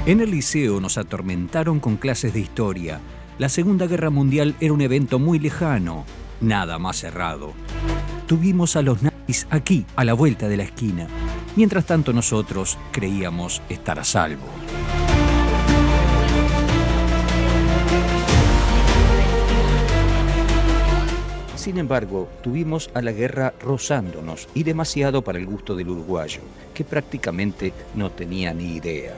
En el liceo nos atormentaron con clases de historia. La Segunda Guerra Mundial era un evento muy lejano, nada más cerrado. Tuvimos a los nazis aquí, a la vuelta de la esquina. Mientras tanto nosotros creíamos estar a salvo. Sin embargo, tuvimos a la guerra rozándonos y demasiado para el gusto del uruguayo, que prácticamente no tenía ni idea.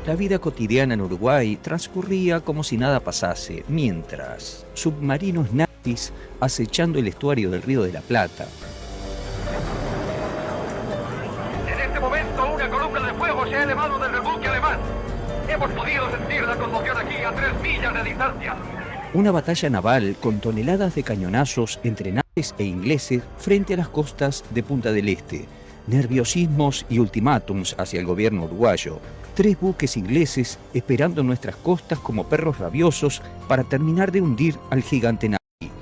La vida cotidiana en Uruguay transcurría como si nada pasase, mientras submarinos nazis acechando el estuario del Río de la Plata. En este momento una columna de fuego se ha elevado del rebuque alemán. Hemos podido sentir la conmoción aquí a 3 millas de distancia. Una batalla naval con toneladas de cañonazos entre nazis e ingleses frente a las costas de Punta del Este. Nerviosismos y ultimátums hacia el gobierno uruguayo. 3 buques ingleses esperando en nuestras costas como perros rabiosos para terminar de hundir al gigante nazi.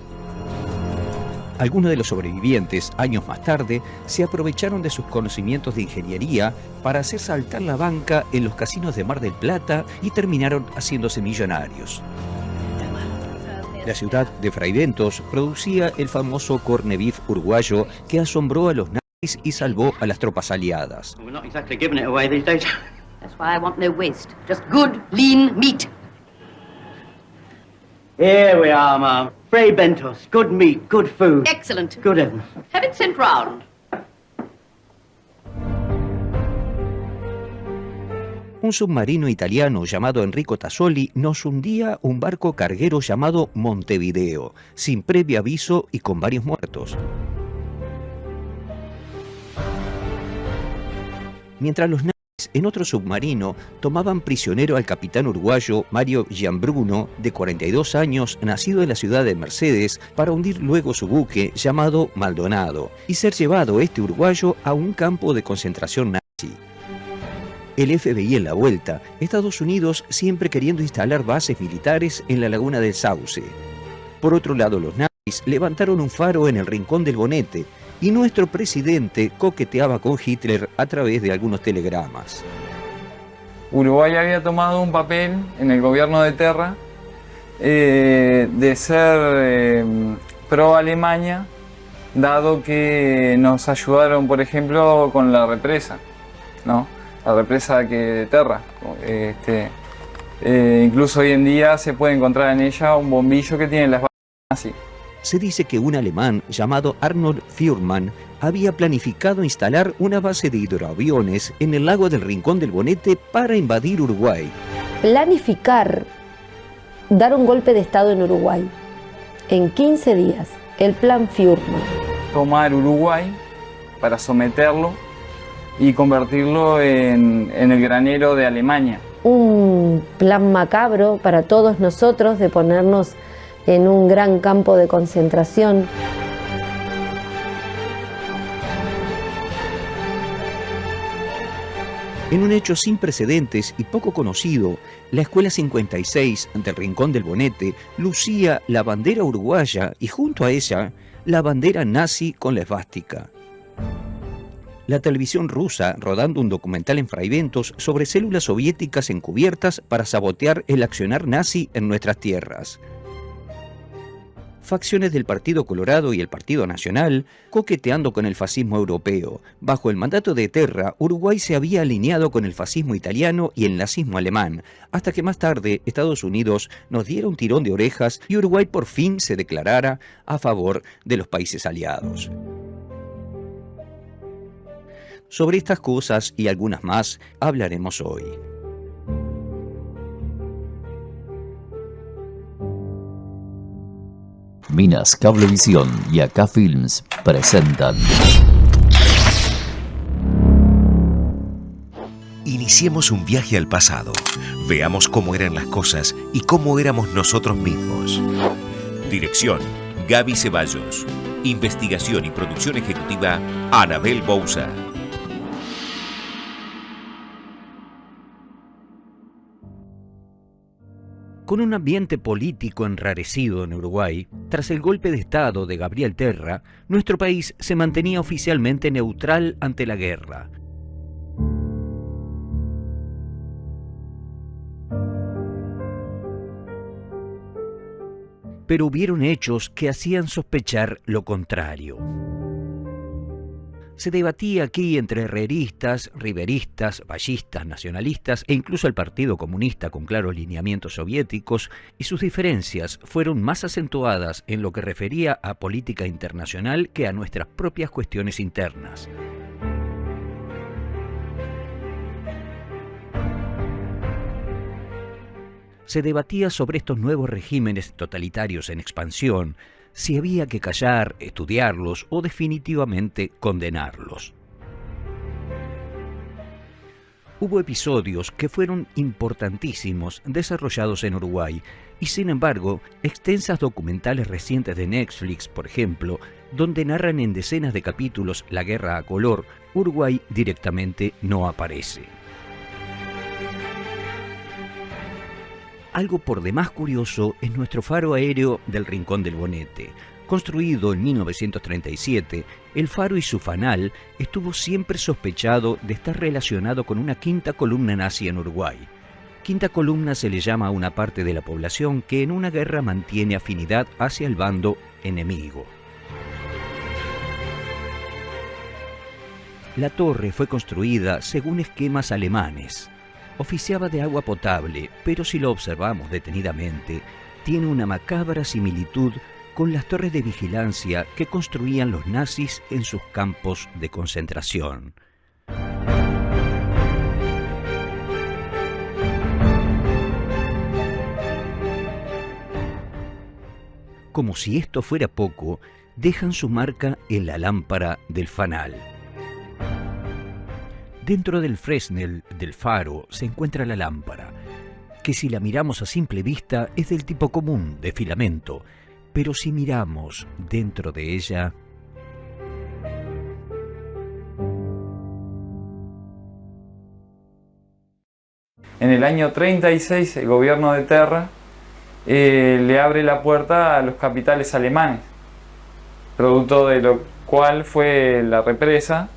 Algunos de los sobrevivientes, años más tarde, se aprovecharon de sus conocimientos de ingeniería para hacer saltar la banca en los casinos de Mar del Plata y terminaron haciéndose millonarios. La ciudad de Fraiventos producía el famoso corned beef uruguayo que asombró a los nazis y salvó a las tropas aliadas. That's why I want no waste. Just good, lean meat. Here we are, Ma'am. Fray Bentos. Good meat, good food. Excellent. Good heavens. Have it sent round. Un submarino italiano llamado Enrico Tassoli nos hundía un barco carguero llamado Montevideo, sin previo aviso y con varios muertos. Mientras los nazis en otro submarino tomaban prisionero al capitán uruguayo Mario Gianbruno, de 42 años, nacido en la ciudad de Mercedes, para hundir luego su buque llamado Maldonado y ser llevado este uruguayo a un campo de concentración nazi. El FBI en la vuelta, Estados Unidos siempre queriendo instalar bases militares en la laguna del Sauce. Por otro lado, los nazis levantaron un faro en el Rincón del Bonete, y nuestro presidente coqueteaba con Hitler a través de algunos telegramas. Uruguay había tomado un papel en el gobierno de Terra de ser pro Alemania, dado que nos ayudaron, por ejemplo, con la represa, ¿no? La represa de Terra. Incluso hoy en día se puede encontrar en ella un bombillo que tiene las balas así. Se dice que un alemán llamado Arnold Fuhrmann había planificado instalar una base de hidroaviones en el lago del Rincón del Bonete para invadir Uruguay. Planificar dar un golpe de Estado en Uruguay. En 15 días, el plan Fuhrmann. Tomar Uruguay para someterlo y convertirlo en el granero de Alemania. Un plan macabro para todos nosotros de ponernos en un gran campo de concentración. En un hecho sin precedentes y poco conocido, la Escuela 56 del Rincón del Bonete lucía la bandera uruguaya y junto a ella la bandera nazi con la esvástica. La televisión rusa rodando un documental en Fraiventos sobre células soviéticas encubiertas para sabotear el accionar nazi en nuestras tierras. Facciones del Partido Colorado y el Partido Nacional coqueteando con el fascismo europeo. Bajo el mandato de Terra, Uruguay se había alineado con el fascismo italiano y el nazismo alemán, hasta que más tarde Estados Unidos nos diera un tirón de orejas y Uruguay por fin se declarara a favor de los países aliados. Sobre estas cosas y algunas más hablaremos hoy. Minas Cablevisión y Acá Films presentan. Iniciemos un viaje al pasado. Veamos cómo eran las cosas y cómo éramos nosotros mismos. Dirección: Gaby Ceballos. Investigación y producción ejecutiva: Anabel Bouza. Con un ambiente político enrarecido en Uruguay, tras el golpe de Estado de Gabriel Terra, nuestro país se mantenía oficialmente neutral ante la guerra. pero hubieron hechos que hacían sospechar lo contrario. Se debatía aquí entre herreristas, riveristas, vallistas, nacionalistas e incluso el Partido Comunista con claros lineamientos soviéticos, y sus diferencias fueron más acentuadas en lo que refería a política internacional que a nuestras propias cuestiones internas. Se debatía sobre estos nuevos regímenes totalitarios en expansión, si había que callar, estudiarlos o definitivamente condenarlos. Hubo episodios que fueron importantísimos desarrollados en Uruguay y, sin embargo, extensas documentales recientes de Netflix, por ejemplo, donde narran en decenas de capítulos la guerra a color, Uruguay directamente no aparece. Algo por demás curioso es nuestro faro aéreo del Rincón del Bonete. Construido en 1937, el faro y su fanal estuvo siempre sospechado de estar relacionado con una quinta columna nazi en Uruguay. Quinta columna se le llama a una parte de la población que en una guerra mantiene afinidad hacia el bando enemigo. La torre fue construida según esquemas alemanes. Oficiaba de agua potable, pero si lo observamos detenidamente, tiene una macabra similitud con las torres de vigilancia que construían los nazis en sus campos de concentración. Como si esto fuera poco, dejan su marca en la lámpara del fanal. Dentro del Fresnel del faro se encuentra la lámpara, que si la miramos a simple vista es del tipo común, de filamento, pero si miramos dentro de ella... En el año 36 el gobierno de Terra le abre la puerta a los capitales alemanes, producto de lo cual fue la represa.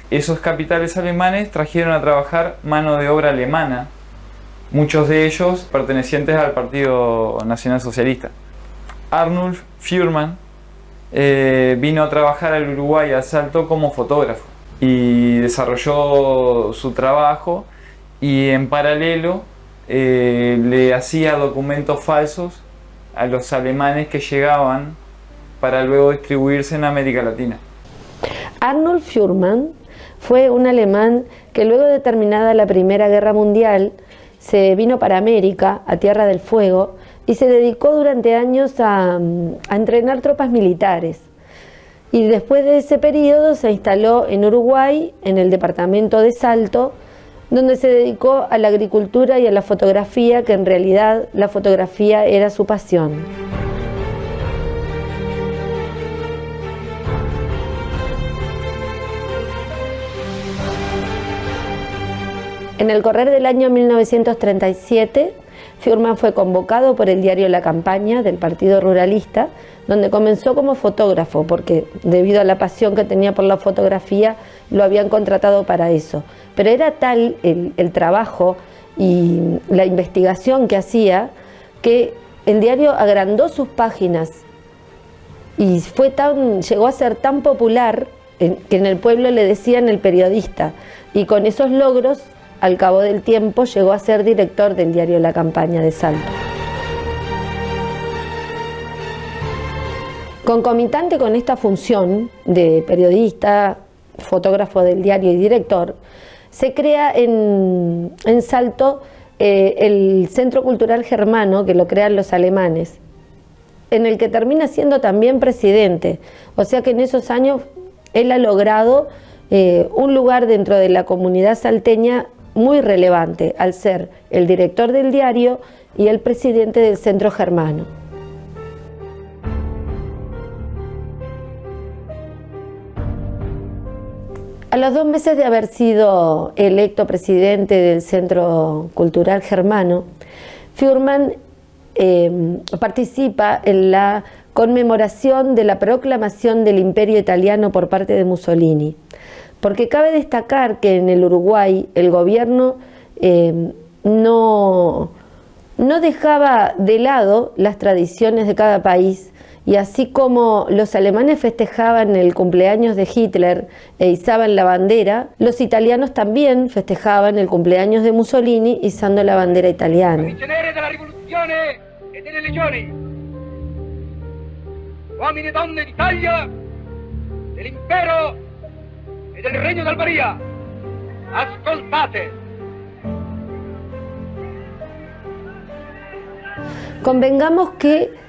Esos capitales alemanes trajeron a trabajar mano de obra alemana, muchos de ellos pertenecientes al Partido Nacional Socialista. Arnulf Fuhrmann vino a trabajar al Uruguay, a Salto, como fotógrafo y desarrolló su trabajo, y en paralelo le hacía documentos falsos a los alemanes que llegaban para luego distribuirse en América Latina. Arnulf Fuhrmann fue un alemán que luego de terminada la Primera Guerra Mundial se vino para América, a Tierra del Fuego, y se dedicó durante años a entrenar tropas militares. Y después de ese periodo se instaló en Uruguay, en el departamento de Salto, donde se dedicó a la agricultura y a la fotografía, que en realidad la fotografía era su pasión. En el correr del año 1937, Fuhrmann fue convocado por el diario La Campaña del Partido Ruralista, donde comenzó como fotógrafo, porque debido a la pasión que tenía por la fotografía, lo habían contratado para eso. Pero era tal el trabajo y la investigación que hacía, que el diario agrandó sus páginas y llegó a ser tan popular que en el pueblo le decían el periodista, y con esos logros, al cabo del tiempo, llegó a ser director del diario La Campaña de Salto. Concomitante con esta función de periodista, fotógrafo del diario y director, se crea en Salto el Centro Cultural Germano, que lo crean los alemanes, en el que termina siendo también presidente. O sea que en esos años él ha logrado un lugar dentro de la comunidad salteña muy relevante, al ser el director del diario y el presidente del Centro Germano. A los 2 meses de haber sido electo presidente del Centro Cultural Germano, Fuhrmann participa en la conmemoración de la proclamación del Imperio Italiano por parte de Mussolini. Porque cabe destacar que en el Uruguay el gobierno no no dejaba de lado las tradiciones de cada país, y así como los alemanes festejaban el cumpleaños de Hitler e izaban la bandera, los italianos también festejaban el cumpleaños de Mussolini izando la bandera italiana. Prigionieri della rivoluzione e delle legioni, uomini e donne d'Italia, dell'impero e del regno d'Albaria, ascoltate. Convengamos que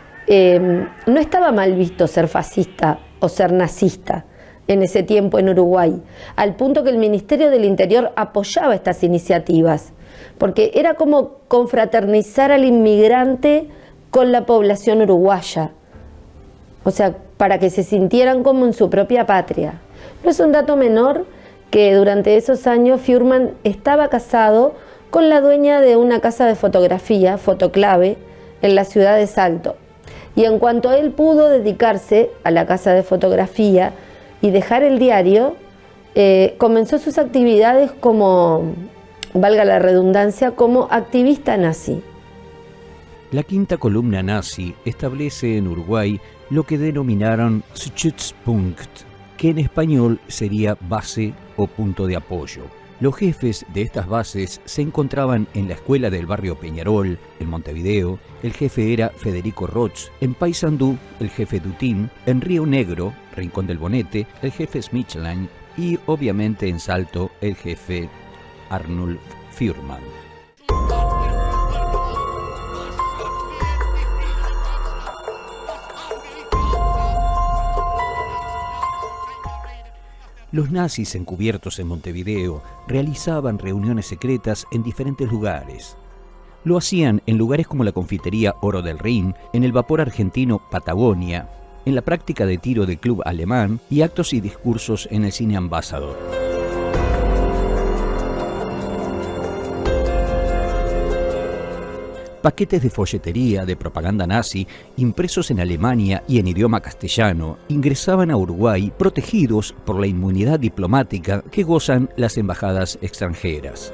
no estaba mal visto ser fascista o ser nazista en ese tiempo en Uruguay, al punto que el Ministerio del Interior apoyaba estas iniciativas, porque era como confraternizar al inmigrante con la población uruguaya, o sea, para que se sintieran como en su propia patria. No es un dato menor que durante esos años Fuhrman estaba casado con la dueña de una casa de fotografía, Fotoclave, en la ciudad de Salto. Y en cuanto él pudo dedicarse a la casa de fotografía y dejar el diario, comenzó sus actividades como, valga la redundancia, como activista nazi. La quinta columna nazi establece en Uruguay lo que denominaron Stützpunkt, que en español sería base o punto de apoyo. Los jefes de estas bases se encontraban en la escuela del barrio Peñarol, en Montevideo. El jefe era Federico Roch, en Paysandú el jefe Dutín, en Río Negro, Rincón del Bonete, el jefe Schmichlein y obviamente en Salto el jefe Arnulf Fuhrman. Los nazis encubiertos en Montevideo realizaban reuniones secretas en diferentes lugares. Lo hacían en lugares como la confitería Oro del Rin, en el vapor argentino Patagonia, en la práctica de tiro del club alemán y actos y discursos en el cine Ambassador. Paquetes de folletería de propaganda nazi, impresos en Alemania y en idioma castellano, ingresaban a Uruguay protegidos por la inmunidad diplomática que gozan las embajadas extranjeras.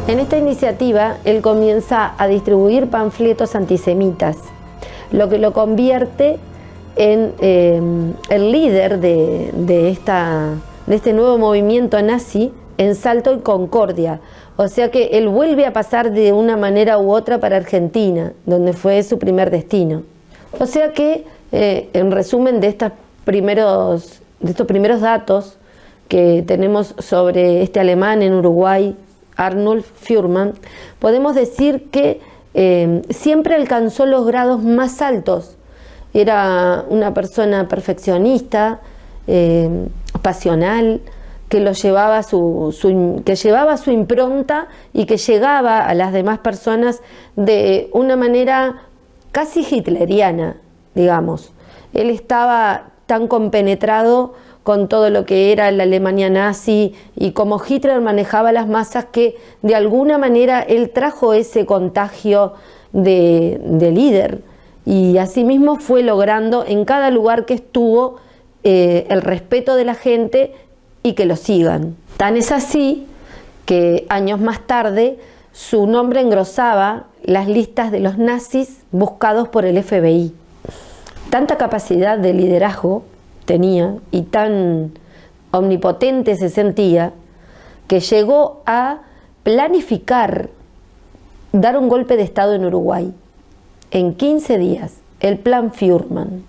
En esta iniciativa, él comienza a distribuir panfletos antisemitas, lo que lo convierte en el líder de este nuevo movimiento nazi en Salto y Concordia. O sea que él vuelve a pasar de una manera u otra para Argentina, donde fue su primer destino. O sea que, en resumen de estos primeros datos que tenemos sobre este alemán en Uruguay, Arnulf Fuhrman, podemos decir que siempre alcanzó los grados más altos. Era una persona perfeccionista, pasional, que llevaba su impronta y que llegaba a las demás personas de una manera casi hitleriana, digamos. Él estaba tan compenetrado con todo lo que era la Alemania nazi y cómo Hitler manejaba las masas, que de alguna manera él trajo ese contagio de líder, y asimismo fue logrando en cada lugar que estuvo el respeto de la gente y que lo sigan. Tan es así que años más tarde su nombre engrosaba las listas de los nazis buscados por el FBI. Tanta capacidad de liderazgo tenía y tan omnipotente se sentía que llegó a planificar dar un golpe de Estado en Uruguay en 15 días, el Plan Fuhrman,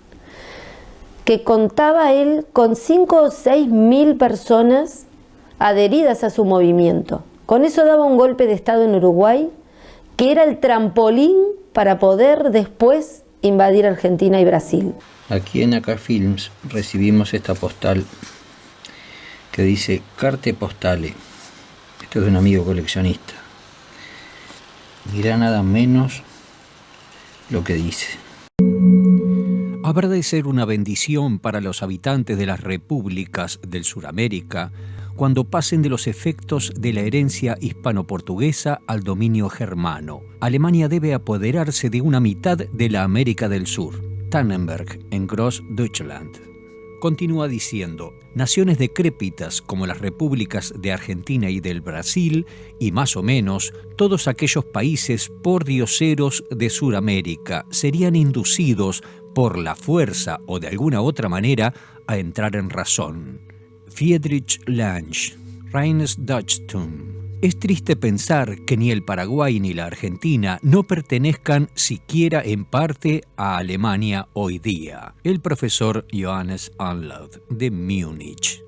que contaba él con 5 o 6 mil personas adheridas a su movimiento. Con eso daba un golpe de Estado en Uruguay que era el trampolín para poder después invadir Argentina y Brasil. Aquí en Acá Films recibimos esta postal que dice Carte Postale. Esto es de un amigo coleccionista. Mirá nada menos lo que dice. Habrá de ser una bendición para los habitantes de las repúblicas del Suramérica cuando pasen de los efectos de la herencia hispano-portuguesa al dominio germano. Alemania debe apoderarse de una mitad de la América del Sur. Tannenberg en Großdeutschland. Continúa diciendo, naciones decrépitas como las repúblicas de Argentina y del Brasil, y más o menos todos aquellos países pordioseros de Suramérica, serían inducidos por la fuerza o de alguna otra manera a entrar en razón. Friedrich Lange, Reines Deutschtum. Es triste pensar que ni el Paraguay ni la Argentina no pertenezcan siquiera en parte a Alemania hoy día. El profesor Johannes Anlaud, de Múnich.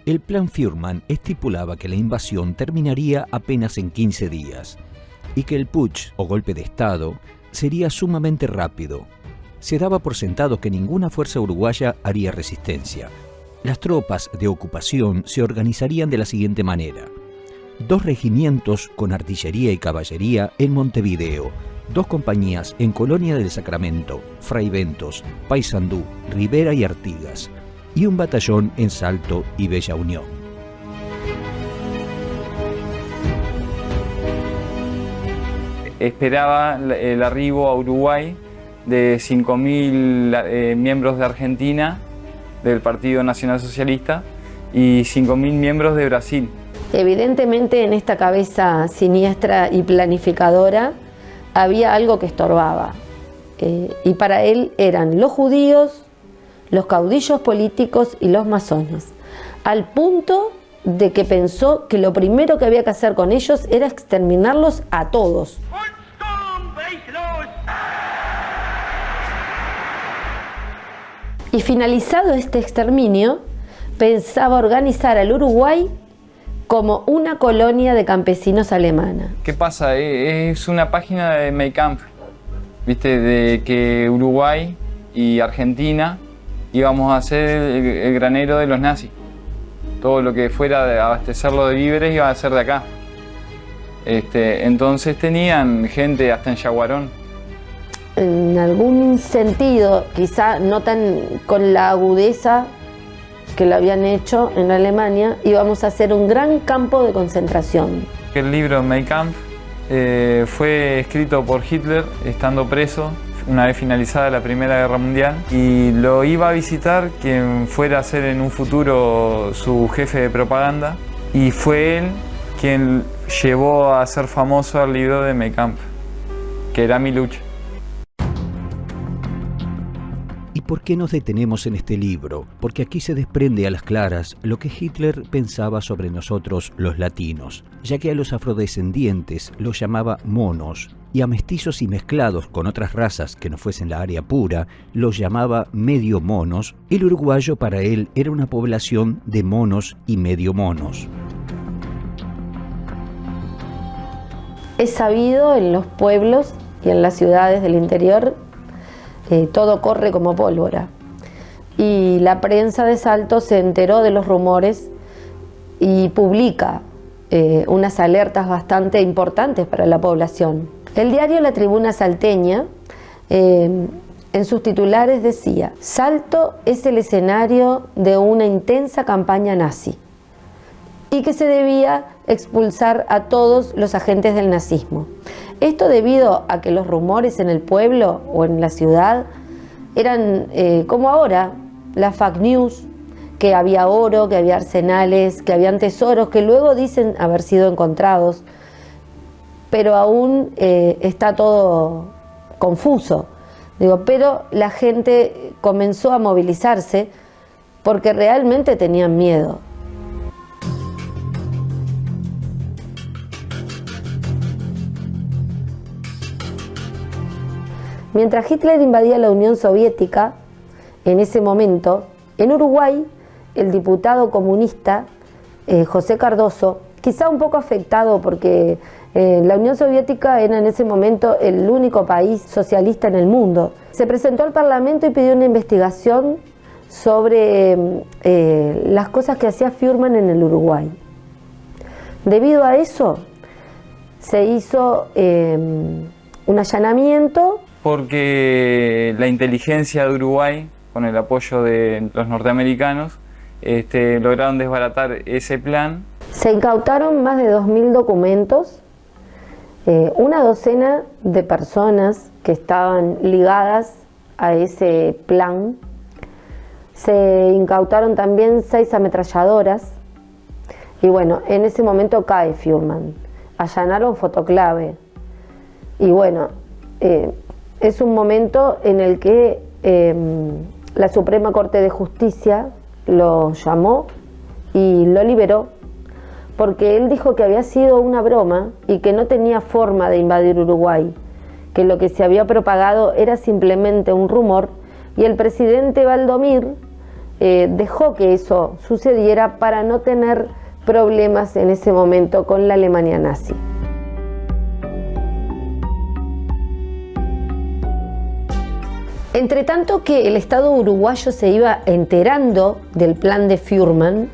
El plan Fuhrmann estipulaba que la invasión terminaría apenas en 15 días y que el putsch, o golpe de Estado, sería sumamente rápido. Se daba por sentado que ninguna fuerza uruguaya haría resistencia. Las tropas de ocupación se organizarían de la siguiente manera: 2 regimientos con artillería y caballería en Montevideo, 2 compañías en Colonia del Sacramento, Fray Bentos, Paysandú, Rivera y Artigas, y un batallón en Salto y Bella Unión. Esperaba el arribo a Uruguay de 5.000 miembros de Argentina, del Partido Nacional Socialista, y 5.000 miembros de Brasil. Evidentemente en esta cabeza siniestra y planificadora había algo que estorbaba, y para él eran los judíos, los caudillos políticos y los masones, al punto de que pensó que lo primero que había que hacer con ellos era exterminarlos a todos. Y finalizado este exterminio, pensaba organizar al Uruguay como una colonia de campesinos alemana. ¿Qué pasa? Es una página de Mein Kampf, ¿viste? De que Uruguay y Argentina íbamos a ser el granero de los nazis. Todo lo que fuera de abastecerlo de víveres iba a ser de acá. Entonces tenían gente hasta en Yaguarón. En algún sentido, quizá no tan con la agudeza que lo habían hecho en Alemania, íbamos a hacer un gran campo de concentración. El libro Mein Kampf fue escrito por Hitler estando preso una vez finalizada la Primera Guerra Mundial, y lo iba a visitar quien fuera a ser en un futuro su jefe de propaganda, y fue él quien llevó a ser famoso al libro de Mein Kampf, que era mi lucha. ¿Y por qué nos detenemos en este libro? Porque aquí se desprende a las claras lo que Hitler pensaba sobre nosotros los latinos, ya que a los afrodescendientes los llamaba monos, y a mestizos y mezclados con otras razas que no fuesen la aria pura, los llamaba medio monos. El uruguayo para él era una población de monos y medio monos. Es sabido en los pueblos y en las ciudades del interior, todo corre como pólvora. Y la prensa de Salto se enteró de los rumores y publica unas alertas bastante importantes para la población. El diario La Tribuna Salteña, en sus titulares decía: Salto es el escenario de una intensa campaña nazi, y que se debía expulsar a todos los agentes del nazismo. Esto debido a que los rumores en el pueblo o en la ciudad eran como ahora, la fake news, que había oro, que había arsenales, que habían tesoros, que luego dicen haber sido encontrados, pero aún está todo confuso. Pero la gente comenzó a movilizarse porque realmente tenían miedo. Mientras Hitler invadía la Unión Soviética, en ese momento, en Uruguay, el diputado comunista José Cardoso, quizá un poco afectado porque la Unión Soviética era en ese momento el único país socialista en el mundo, se presentó al Parlamento y pidió una investigación sobre las cosas que hacía Fuhrman en el Uruguay. Debido a eso, se hizo un allanamiento. Porque la inteligencia de Uruguay, con el apoyo de los norteamericanos, lograron desbaratar ese plan. Se incautaron más de 2.000 documentos, una docena de personas que estaban ligadas a ese plan. Se incautaron también 6 ametralladoras y bueno, en ese momento cae Fuhrman. Allanaron Fotoclave y bueno, es un momento en el que la Suprema Corte de Justicia lo llamó y lo liberó, porque él dijo que había sido una broma y que no tenía forma de invadir Uruguay, que lo que se había propagado era simplemente un rumor, y el presidente Valdomir dejó que eso sucediera para no tener problemas en ese momento con la Alemania nazi. Entre tanto que el Estado uruguayo se iba enterando del plan de Fuhrman,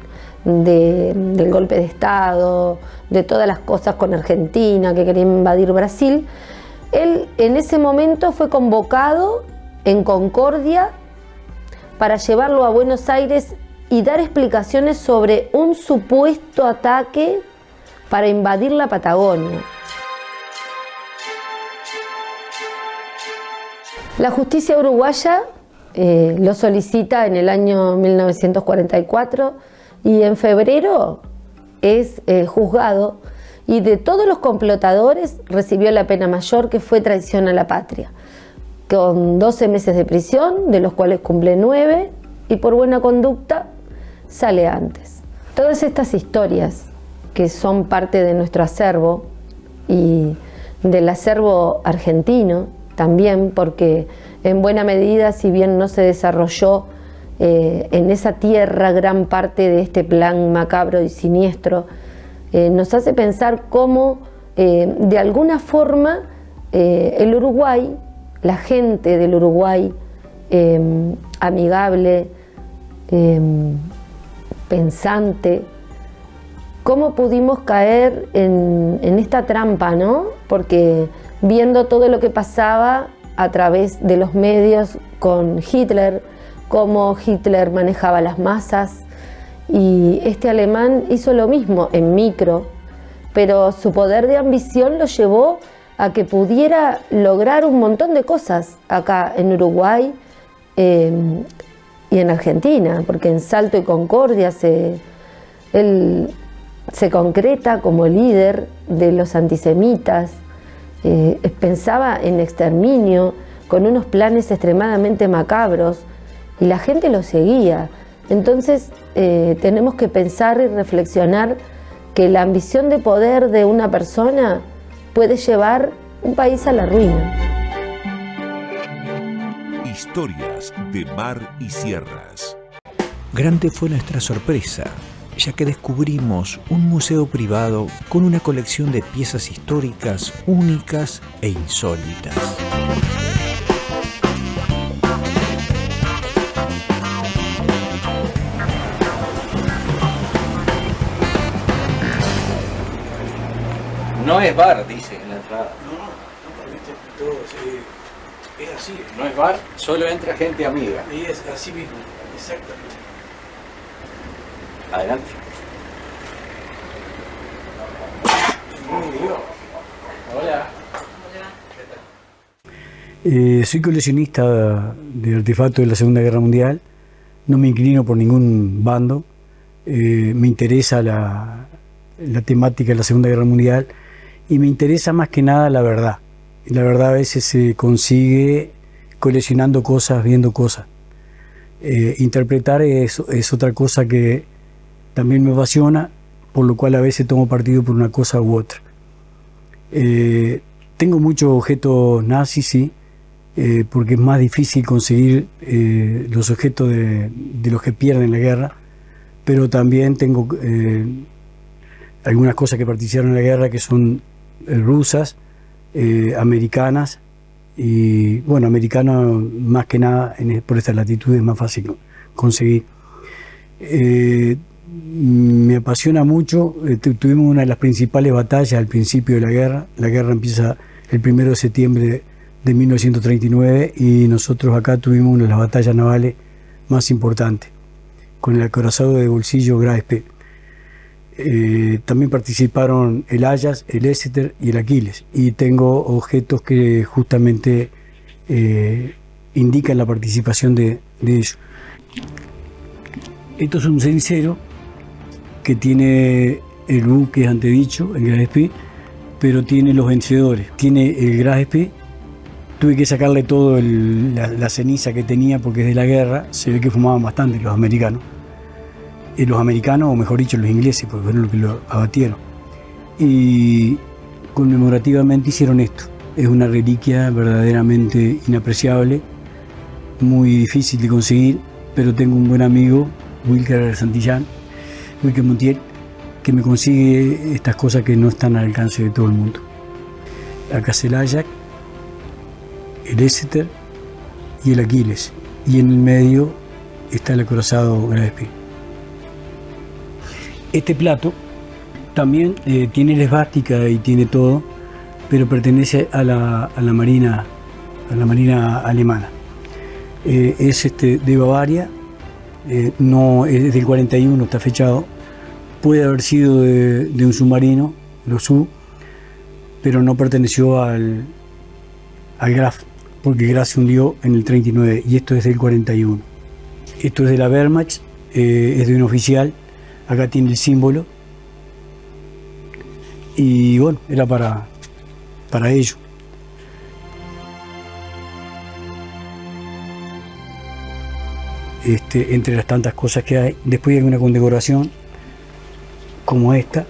del golpe de Estado, de todas las cosas con Argentina, que quería invadir Brasil, él en ese momento fue convocado en Concordia para llevarlo a Buenos Aires y dar explicaciones sobre un supuesto ataque para invadir la Patagonia. La justicia uruguaya lo solicita en el año 1944 y en febrero es juzgado, y de todos los complotadores recibió la pena mayor, que fue traición a la patria, con 12 meses de prisión, de los cuales cumple 9, y por buena conducta sale antes. Todas estas historias que son parte de nuestro acervo y del acervo argentino también, porque en buena medida, si bien no se desarrolló en esa tierra gran parte de este plan macabro y siniestro, nos hace pensar cómo de alguna forma el Uruguay, la gente del Uruguay amigable, pensante, cómo pudimos caer en esta trampa, ¿no? Porque viendo todo lo que pasaba a través de los medios con Hitler, cómo Hitler manejaba las masas, y este alemán hizo lo mismo en micro, pero su poder de ambición lo llevó a que pudiera lograr un montón de cosas acá en Uruguay y en Argentina, porque en Salto y Concordia él se concreta como líder de los antisemitas, pensaba en exterminio con unos planes extremadamente macabros y la gente lo seguía. Entonces tenemos que pensar y reflexionar que la ambición de poder de una persona puede llevar un país a la ruina. Historias de mar y sierras. Grande fue nuestra sorpresa, ya que descubrimos un museo privado con una colección de piezas históricas únicas e insólitas. No es bar, dice en la entrada. No, todo, es así. No es bar, solo entra gente amiga. Y es así mismo, exactamente. Adelante. Hola. Soy coleccionista de artefactos de la Segunda Guerra Mundial. No me inclino por ningún bando. Me interesa la temática de la Segunda Guerra Mundial y me interesa más que nada la verdad. Y la verdad a veces se consigue coleccionando cosas, viendo cosas. Interpretar es otra cosa que también me apasiona, por lo cual a veces tomo partido por una cosa u otra. Tengo muchos objetos nazis, sí, porque es más difícil conseguir los objetos de los que pierden la guerra, pero también tengo algunas cosas que participaron en la guerra que son rusas, americanas, y bueno, americanas más que nada por esta latitud es más fácil conseguir. Me apasiona mucho, tuvimos una de las principales batallas al principio de la guerra. La guerra empieza el 1 de septiembre de 1939 y nosotros acá tuvimos una de las batallas navales más importantes, con el acorazado de bolsillo Gras Spee. También participaron el Ajax, el Exeter y el Aquiles, y tengo objetos que justamente indican la participación de ellos. Esto es un cenicero que tiene el buque antedicho, el Gras Spee, pero tiene los vencedores. Tiene el Gras Spee. Tuve que sacarle todo la ceniza que tenía porque es de la guerra. Se ve que fumaban bastante los americanos. Los americanos, o mejor dicho, los ingleses, porque fueron los que lo abatieron. Y conmemorativamente hicieron esto. Es una reliquia verdaderamente inapreciable, muy difícil de conseguir, pero tengo un buen amigo, Wilker Santillán, Wilker Montiel, que me consigue estas cosas que no están al alcance de todo el mundo. Acá es el Ajax, el Exeter y el Aquiles, y en el medio está el acorazado Gras Spee. Este plato también tiene la esvástica y tiene todo, pero pertenece a la marina alemana. Es de Bavaria, no es del 41, está fechado. Puede haber sido de un submarino, los Sub, pero no perteneció al Graf, porque el Graf se hundió en el 39 y esto es del 41. Esto es de la Wehrmacht, es de un oficial. Acá tiene el símbolo y bueno, era para ello. Entre las tantas cosas que hay, después hay una condecoración como esta.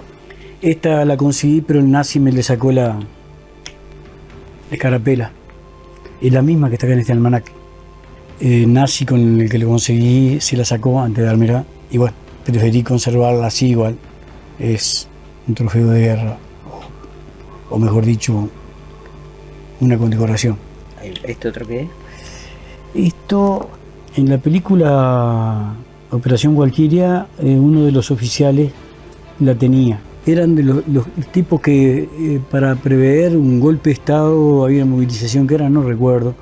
Esta la conseguí, pero el nazi me le sacó la escarapela. Es la misma que está acá en este almanaque. El nazi con el que lo conseguí se la sacó antes de dármela y bueno, preferí conservarla así igual. Es un trofeo de guerra, o mejor dicho, una condecoración. ¿Esto otro qué es? Esto, en la película Operación Valquiria, uno de los oficiales la tenía. Eran de los tipos que para prever un golpe de Estado había movilización, que era, no recuerdo.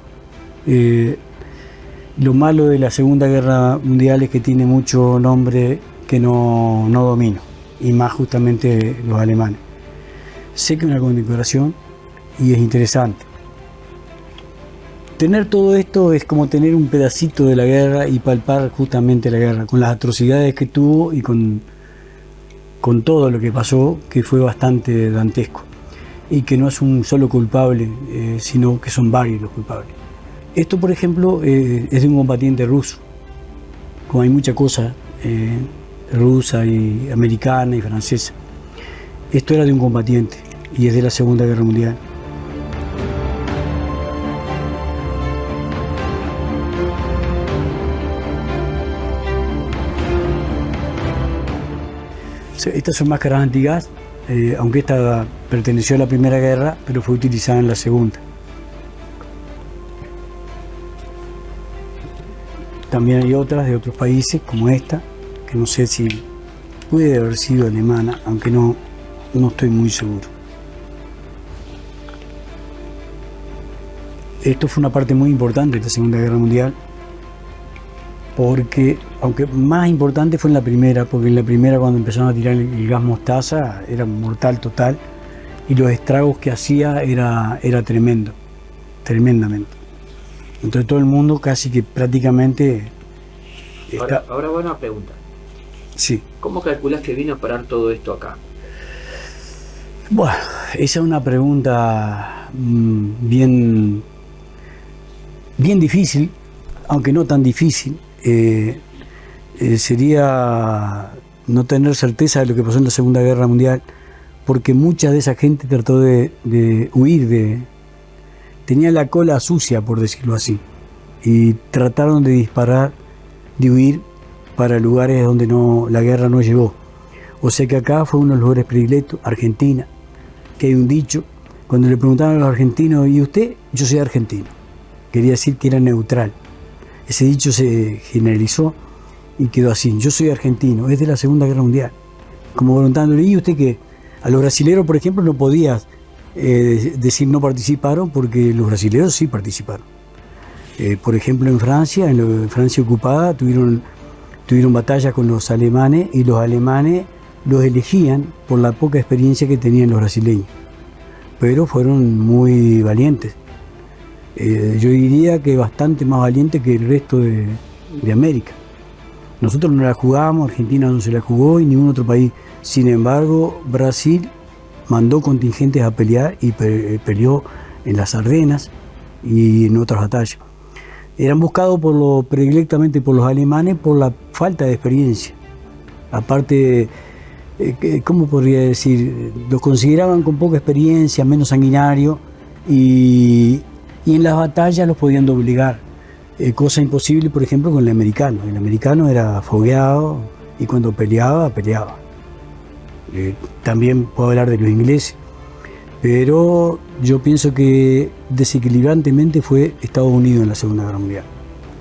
Lo malo de la Segunda Guerra Mundial es que tiene mucho nombre que no domino, y más justamente los alemanes. Sé que es una condecoración y es interesante. Tener todo esto es como tener un pedacito de la guerra y palpar justamente la guerra, con las atrocidades que tuvo y con todo lo que pasó, que fue bastante dantesco. Y que no es un solo culpable, sino que son varios los culpables. Esto, por ejemplo, es de un combatiente ruso. Como hay mucha cosa rusa y americana y francesa. Esto era de un combatiente y es de la Segunda Guerra Mundial. Estas son máscaras antigas, aunque esta perteneció a la Primera Guerra, pero fue utilizada en la Segunda. También hay otras de otros países, como esta, que no sé si puede haber sido alemana, aunque no estoy muy seguro. Esto fue una parte muy importante de la Segunda Guerra Mundial, porque, aunque más importante fue en la primera, porque en la primera, cuando empezaron a tirar el gas mostaza, era mortal total, y los estragos que hacía era tremendo, tremendamente. Entonces todo el mundo casi que prácticamente... Ahora buena pregunta. Sí. ¿Cómo calculás que vino a parar todo esto acá? Bueno, esa es una pregunta bien difícil, aunque no tan difícil. Sería no tener certeza de lo que pasó en la Segunda Guerra Mundial, porque mucha de esa gente trató de huir, tenía la cola sucia, por decirlo así, y trataron de disparar, de huir para lugares donde la guerra no llegó. O sea que acá fue uno de los lugares predilectos, Argentina, que hay un dicho, cuando le preguntaban a los argentinos, ¿y usted? Yo soy argentino. Quería decir que era neutral. Ese dicho se generalizó y quedó así. Yo soy argentino, es de la Segunda Guerra Mundial. Como voluntario, y usted que a los brasileros, por ejemplo, no podía decir no participaron, porque los brasileros sí participaron. Por ejemplo, en Francia ocupada, tuvieron batallas con los alemanes, y los alemanes los elegían por la poca experiencia que tenían los brasileños. Pero fueron muy valientes. Yo diría que bastante más valientes que el resto de América. Nosotros no la jugamos, Argentina no se la jugó y ningún otro país. Sin embargo, Brasil mandó contingentes a pelear y peleó en las Ardenas y en otras batallas. Eran buscados predilectamente por los alemanes por la falta de experiencia. Aparte, ¿cómo podría decir? Los consideraban con poca experiencia, menos sanguinarios, y en las batallas los podían doblegar. Cosa imposible, por ejemplo, con el americano. El americano era fogueado y cuando peleaba. También puedo hablar de los ingleses, pero yo pienso que desequilibrantemente fue Estados Unidos en la Segunda Guerra Mundial.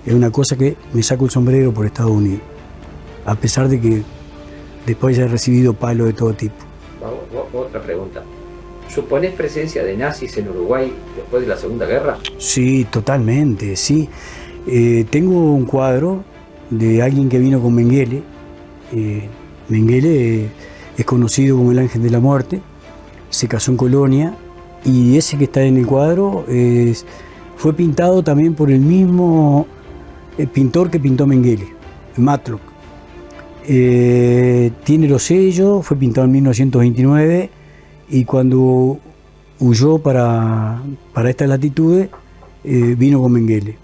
Es una cosa que me saco el sombrero por Estados Unidos, a pesar de que después haya recibido palos de todo tipo. Otra pregunta. ¿Suponés presencia de nazis en Uruguay después de la Segunda Guerra? Sí, totalmente, sí. Tengo un cuadro de alguien que vino con Mengele. Mengele es conocido como el Ángel de la Muerte, se casó en Colonia, y ese que está en el cuadro fue pintado también por el mismo pintor que pintó Mengele, Matlock. Tiene los sellos, fue pintado en 1929, y cuando huyó para estas latitudes vino con Mengele.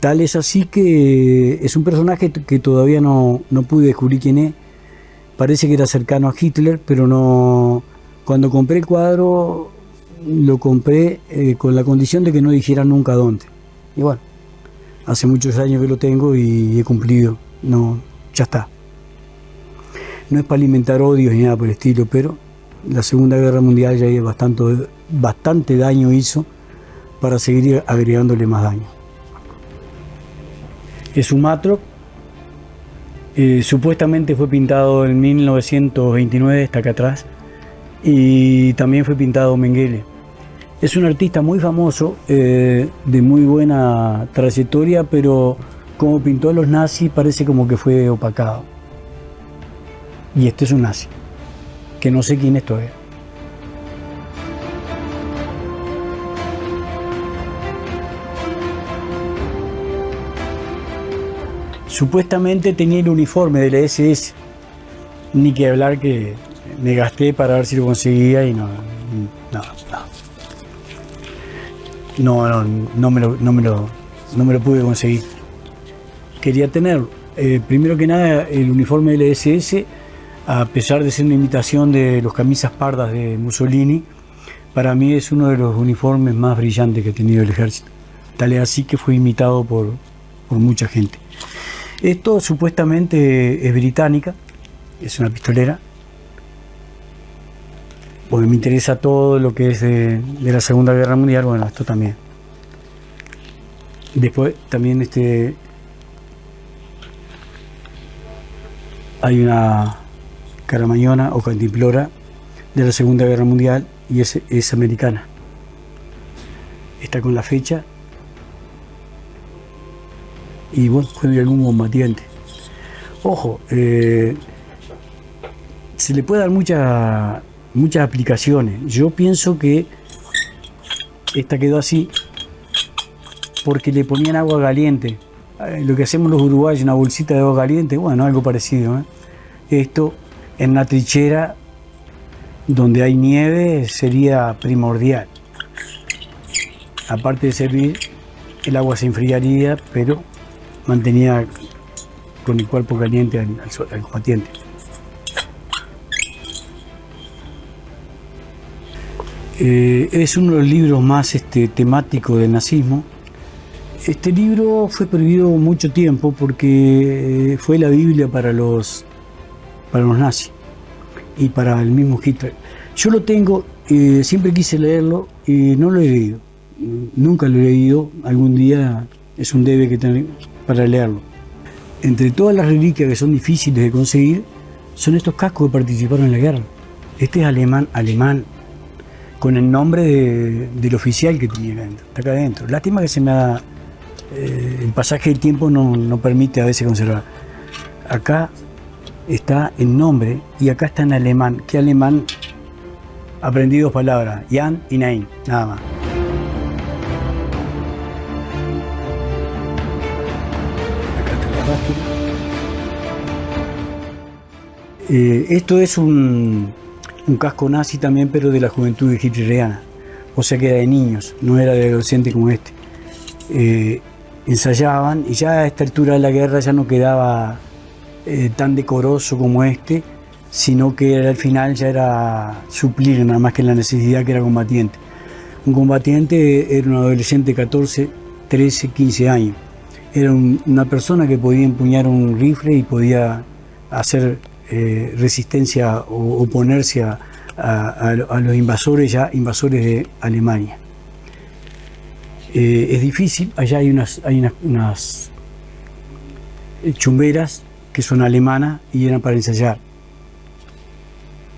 Tal es así que es un personaje que todavía no pude descubrir quién es. Parece que era cercano a Hitler, pero no. Cuando compré el cuadro, lo compré con la condición de que no dijera nunca dónde. Y bueno, hace muchos años que lo tengo y he cumplido. No, ya está. No es para alimentar odios ni nada por el estilo, pero la Segunda Guerra Mundial ya bastante daño hizo para seguir agregándole más daño. Es un Matlock. Supuestamente fue pintado en 1929, está acá atrás, y también fue pintado Mengele. Es un artista muy famoso, de muy buena trayectoria, pero como pintó a los nazis parece como que fue opacado. Y este es un nazi, que no sé quién es todavía. Supuestamente tenía el uniforme de la SS, ni que hablar que me gasté para ver si lo conseguía y no me lo pude conseguir. Quería tenerlo. Primero que nada, el uniforme de la SS, a pesar de ser una imitación de los camisas pardas de Mussolini, para mí es uno de los uniformes más brillantes que ha tenido el ejército. Tal es así que fue imitado por mucha gente. Esto supuestamente es británica, es una pistolera, porque me interesa todo lo que es de la Segunda Guerra Mundial. Bueno, esto también. Después también hay una caramañona o cantimplora de la Segunda Guerra Mundial y es americana. Está con la fecha. Y bueno, fue de algún combatiente. Ojo, se le puede dar muchas aplicaciones. Yo pienso que esta quedó así porque le ponían agua caliente. Lo que hacemos los uruguayos, una bolsita de agua caliente, bueno, algo parecido. Esto en una trinchera donde hay nieve sería primordial. Aparte de servir, el agua se enfriaría, pero mantenía con el cuerpo caliente al combatiente. Es uno de los libros más temáticos del nazismo. Este libro fue prohibido mucho tiempo porque fue la Biblia para los nazis y para el mismo Hitler. Yo lo tengo, siempre quise leerlo y no lo he leído. Nunca lo he leído. Algún día es un debe que tener para leerlo. entre todas las reliquias que son difíciles de conseguir, son estos cascos que participaron en la guerra. Este es alemán, con el nombre del oficial que tenía acá adentro, está acá adentro. Lástima que se me ha... el pasaje del tiempo no permite a veces conservar. Acá está el nombre y acá está en alemán. ¿Qué alemán? Aprendí 2 palabras, Jan y Nein, nada más. Acá está la báscula. Esto es un casco nazi también, pero de la juventud hitleriana. O sea que era de niños, no era de adolescente como este. Ensayaban y ya a esta altura de la guerra ya no quedaba tan decoroso como este, sino que al final ya era suplir nada más que la necesidad que era combatiente. Un combatiente era un adolescente de 14, 13, 15 años. Era una persona que podía empuñar un rifle y podía hacer resistencia o oponerse a los invasores, ya invasores de Alemania. Es difícil, allá hay unas chumberas que son alemanas y eran para ensayar.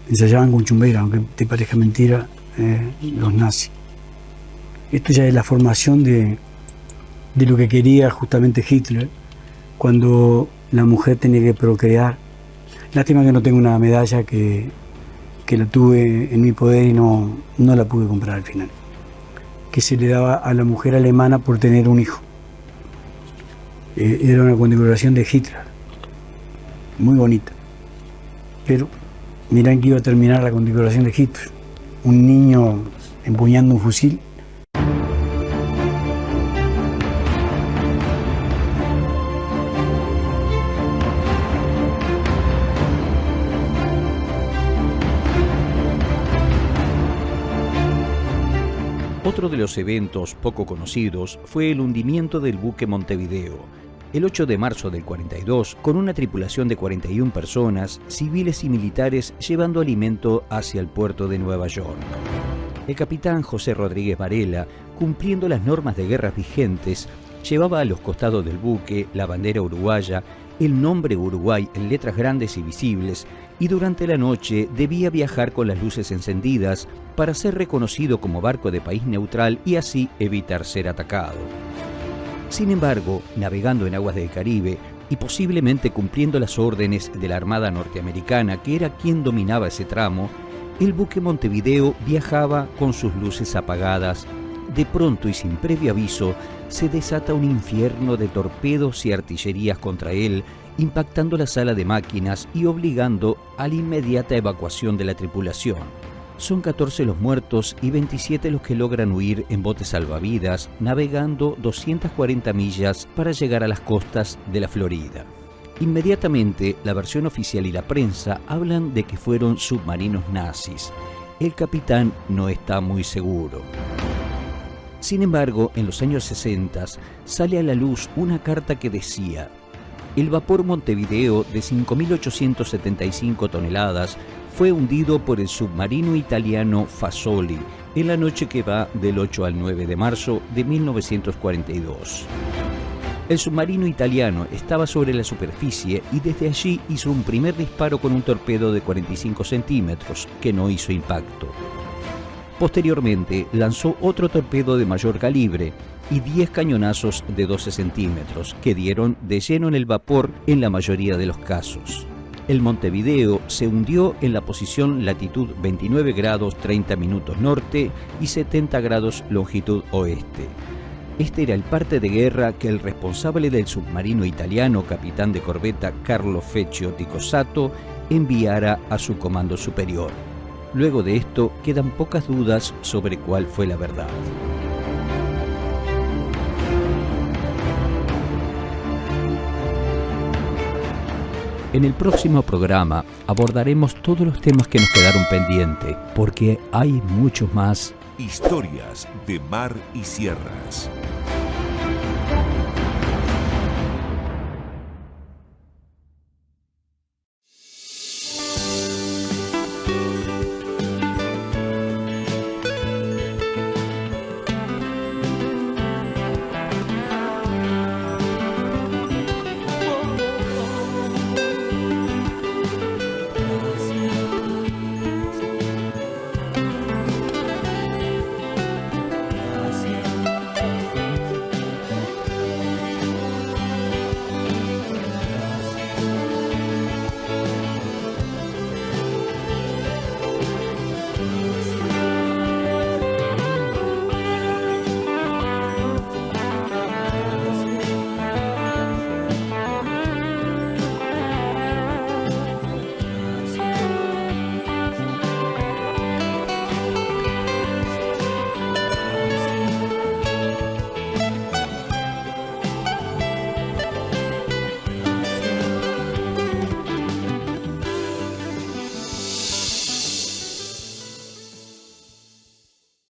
Ensayaban con chumbera, aunque te parezca mentira, los nazis. Esto ya es la formación de lo que quería justamente Hitler cuando la mujer tenía que procrear. Lástima que no tengo una medalla que la tuve en mi poder y no la pude comprar al final, que se le daba a la mujer alemana por tener un hijo. Era una condecoración de Hitler, muy bonita, pero mirá en qué iba a terminar la condecoración de Hitler, un niño empuñando un fusil. Otro de los eventos poco conocidos fue el hundimiento del buque Montevideo, el 8 de marzo del 42, con una tripulación de 41 personas, civiles y militares, llevando alimento hacia el puerto de Nueva York. El capitán José Rodríguez Varela, cumpliendo las normas de guerra vigentes, llevaba a los costados del buque la bandera uruguaya, el nombre Uruguay en letras grandes y visibles, y durante la noche debía viajar con las luces encendidas para ser reconocido como barco de país neutral y así evitar ser atacado. Sin embargo, navegando en aguas del Caribe y posiblemente cumpliendo las órdenes de la Armada norteamericana, que era quien dominaba ese tramo, el buque Montevideo viajaba con sus luces apagadas. De pronto y sin previo aviso, se desata un infierno de torpedos y artillerías contra él, impactando la sala de máquinas y obligando a la inmediata evacuación de la tripulación. Son 14 los muertos y 27 los que logran huir en botes salvavidas, navegando 240 millas para llegar a las costas de la Florida. Inmediatamente, la versión oficial y la prensa hablan de que fueron submarinos nazis. El capitán no está muy seguro. Sin embargo, en los años 60 sale a la luz una carta que decía: el vapor Montevideo de 5.875 toneladas fue hundido por el submarino italiano Fasoli en la noche que va del 8 al 9 de marzo de 1942. El submarino italiano estaba sobre la superficie y desde allí hizo un primer disparo con un torpedo de 45 centímetros que no hizo impacto. Posteriormente lanzó otro torpedo de mayor calibre y 10 cañonazos de 12 centímetros que dieron de lleno en el vapor en la mayoría de los casos. El Montevideo se hundió en la posición latitud 29 grados 30 minutos norte y 70 grados longitud oeste. Este era el parte de guerra que el responsable del submarino italiano, capitán de corbeta Carlo Feccio di Cossato, enviara a su comando superior. Luego de esto quedan pocas dudas sobre cuál fue la verdad. En el próximo programa abordaremos todos los temas que nos quedaron pendientes, porque hay muchos más. Historias de mar y sierras.